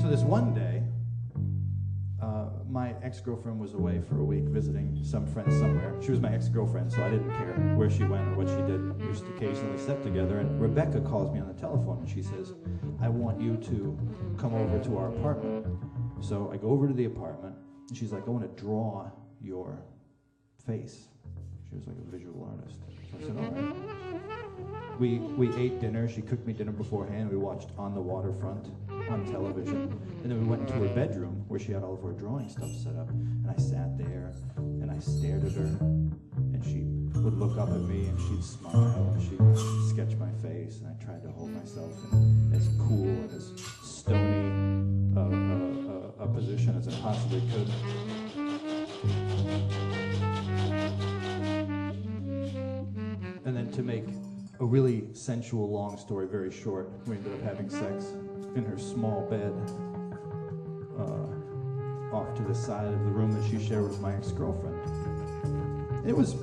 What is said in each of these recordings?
So this one day, my ex-girlfriend was away for a week visiting some friend somewhere. She was my ex-girlfriend, so I didn't care where she went or what she did. We just occasionally slept together, and Rebecca calls me on the telephone, and she says, I want you to come over to our apartment. So I go over to the apartment, and she's like, I want to draw your face. She was like a visual artist. So I said, all right. We ate dinner. She cooked me dinner beforehand. We watched On the Waterfront on television. And then we went into her bedroom where she had all of her drawing stuff set up. And I sat there and I stared at her. And she would look up at me and she'd smile and she'd sketch my face. And I tried to hold myself in as cool and as stony a position as I possibly could. And then to make a really sensual long story very short, we ended up having sex in her small bed off to the side of the room that she shared with my ex-girlfriend. It was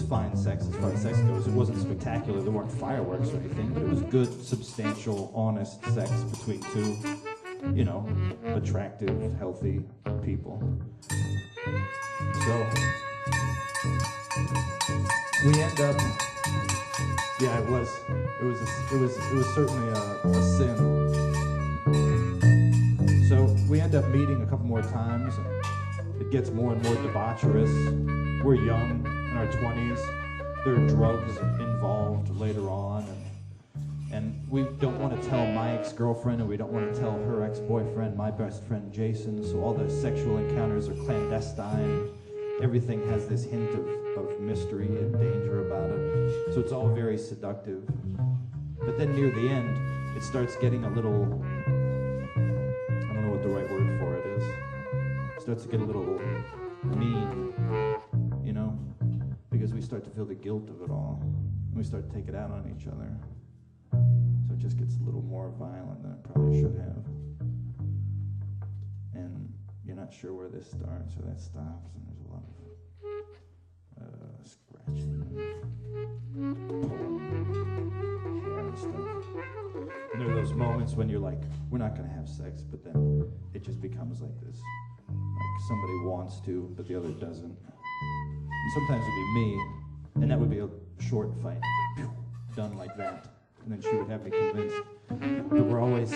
fine sex as far as sex goes. It wasn't spectacular. There weren't fireworks or anything, but it was good, substantial, honest sex between two, you know, attractive, healthy people. So we end up. Yeah, it was certainly a sin. So we end up meeting a couple more times, and it gets more and more debaucherous. We're young, in our 20s. There are drugs involved later on, and we don't want to tell my ex-girlfriend, and we don't want to tell her ex-boyfriend, my best friend Jason, so all the sexual encounters are clandestine. Everything has this hint of mystery and danger about it. So it's all very seductive. But then near the end, it starts getting a little, I don't know what the right word for it is. It starts to get a little mean, you know? Because we start to feel the guilt of it all. And we start to take it out on each other. So it just gets a little more violent than it probably should have. And you're not sure where this starts or that stops, and there's a lot of scratching and pulling hair and stuff. And there are those moments when you're like, we're not going to have sex, but then it just becomes like this. Like somebody wants to, but the other doesn't. And sometimes it'd be me, and that would be a short fight, done like that. And then she would have me convinced. But there's always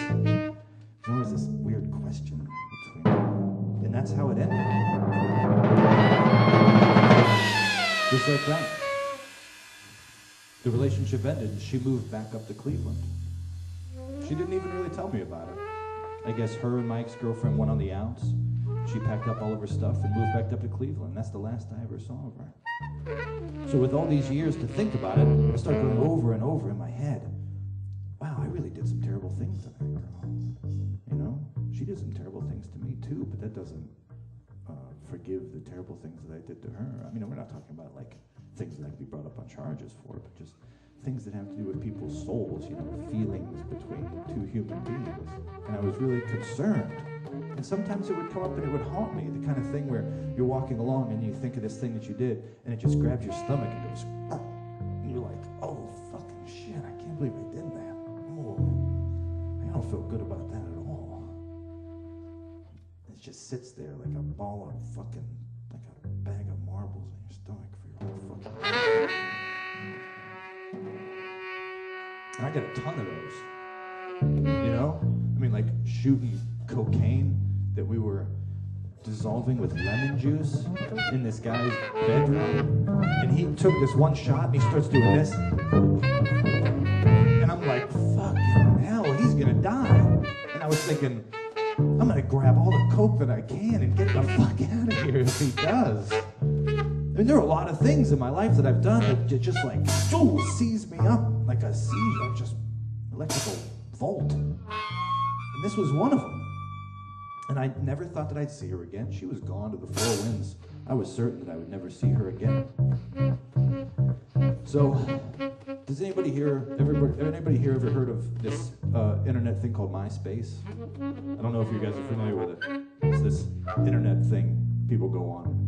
this weird question between them. And that's how it ended. Just like that. The relationship ended and she moved back up to Cleveland. She didn't even really tell me about it. I guess her and my ex-girlfriend went on the outs. She packed up all of her stuff and moved back up to Cleveland. That's the last I ever saw of her. So with all these years to think about it, I start going over and over in my head. Wow, I really did some terrible things to that girl. You know? She did some terrible things to me too, but that doesn't forgive the terrible things that I did to her. I mean, we're not talking about like things that I could be brought up on charges for, but just things that have to do with people's souls, you know, feelings between two human beings. And I was really concerned. And sometimes it would come up and it would haunt me, the kind of thing where you're walking along and you think of this thing that you did, and it just grabs your stomach and goes, and you're like, oh, fucking shit, I can't believe I did that. Oh, I don't feel good about that at all. It just sits there like a ball of fucking, like a bag of marbles in your stomach for your whole fucking life. And I got a ton of those. You know? I mean, like shooting cocaine that we were dissolving with lemon juice in this guy's bedroom. And he took this one shot and he starts doing this. And I'm like, fucking hell, he's gonna die. And I was thinking, I'm gonna grab all the coke that I can and get the fuck out of here if he does. I mean, there are a lot of things in my life that I've done that just like, seize me up like a seizure, just electrical volt. And this was one of them. And I never thought that I'd see her again. She was gone to the four winds. I was certain that I would never see her again. So, does anybody here ever heard of this internet thing called MySpace? I don't know if you guys are familiar with it. It's this internet thing people go on.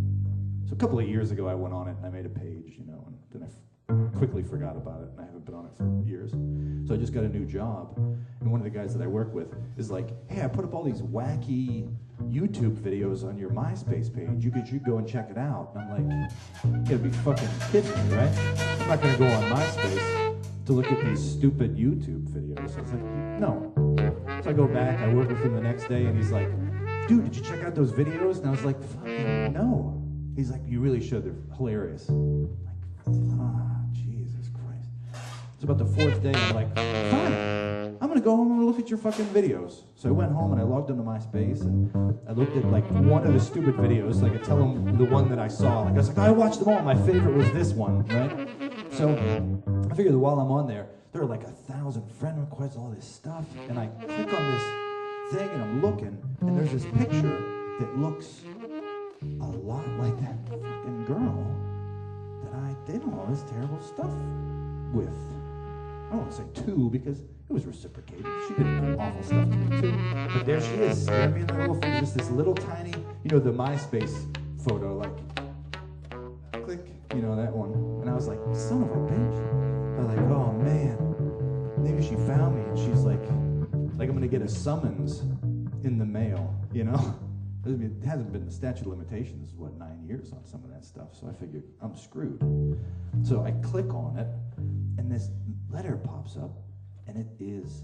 So a couple of years ago, I went on it and I made a page, you know, and then I quickly forgot about it, and I haven't been on it for years. So I just got a new job, and one of the guys that I work with is like, hey, I put up all these wacky YouTube videos on your MySpace page. You should go and check it out. And I'm like, you gotta be fucking kidding me, right? I'm not gonna go on MySpace to look at these stupid YouTube videos. I was like, no. So I go back, I work with him the next day, and he's like, dude, did you check out those videos? And I was like, fucking no. He's like, you really should, they're hilarious. I'm like, Jesus Christ. It's about the 4th day, I'm like, fine, I'm gonna go home and look at your fucking videos. So I went home and I logged into MySpace, and I looked at like one of the stupid videos, so I could tell him the one that I saw. Like I was like, I watched them all, my favorite was this one, right? So I figured that while I'm on there, there are like 1,000 friend requests, all this stuff, and I click on this thing and I'm looking, and there's this picture that looks a lot like that fucking girl that I did all this terrible stuff with. I don't want to say to, because it was reciprocated. She did awful stuff to me too. But there she is, staring me in the little photo, just this little tiny, you know, the MySpace photo, like, click, you know, that one. And I was like, son of a bitch. I was like, oh man, maybe she found me, and she's like I'm gonna get a summons in the mail, you know? It hasn't been, the statute of limitations is what, 9 years on some of that stuff, so I figured I'm screwed. So I click on it, and this letter pops up, and it is,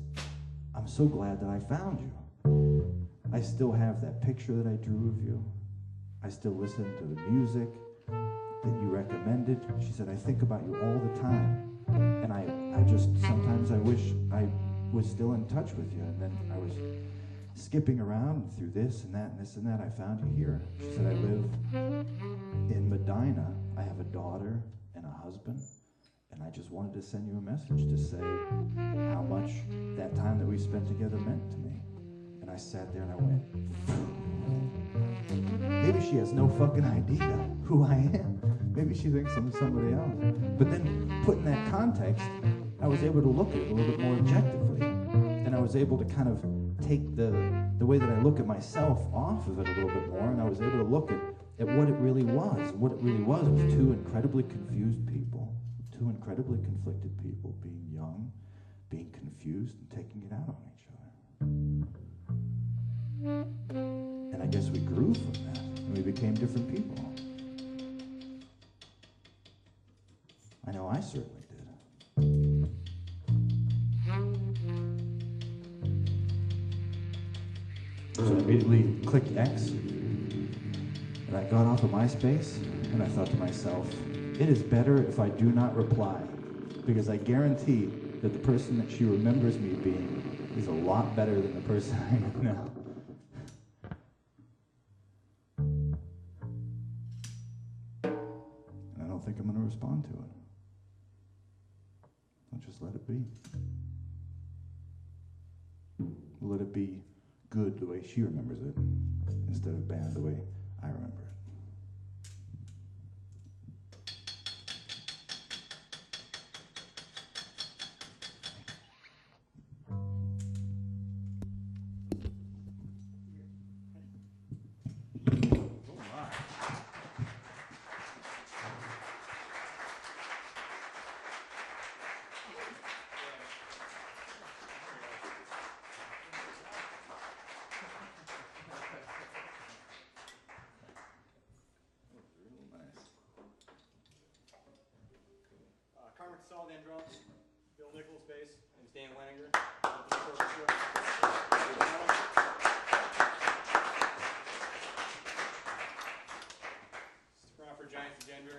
I'm so glad that I found you. I still have that picture that I drew of you. I still listen to the music that you recommended. She said, I think about you all the time, and I just, sometimes I wish I was still in touch with you, and then I was skipping around through this and that and this and that. I found you here. She said, I live in Medina. I have a daughter and a husband, and I just wanted to send you a message to say how much that time that we spent together meant to me. And I sat there and I went, maybe she has no fucking idea who I am. Maybe she thinks I'm somebody else. But then, put in that context, I was able to look at it a little bit more objectively. And I was able to kind of take the way that I look at myself off of it a little bit more, and I was able to look at what it really was. And what it really was two incredibly confused people, two incredibly conflicted people, being young, being confused, and taking it out on each other. And I guess we grew from that, and we became different people. I know I certainly did. So I immediately clicked X, and I got off of MySpace, and I thought to myself, it is better if I do not reply, because I guarantee that the person that she remembers me being is a lot better than the person I am now. And I don't think I'm going to respond to it. I'll just let it be. Let it be good the way she remembers it, instead of bad the way I remember it. Drums, Bill Nichols bass, and Dan Leninger.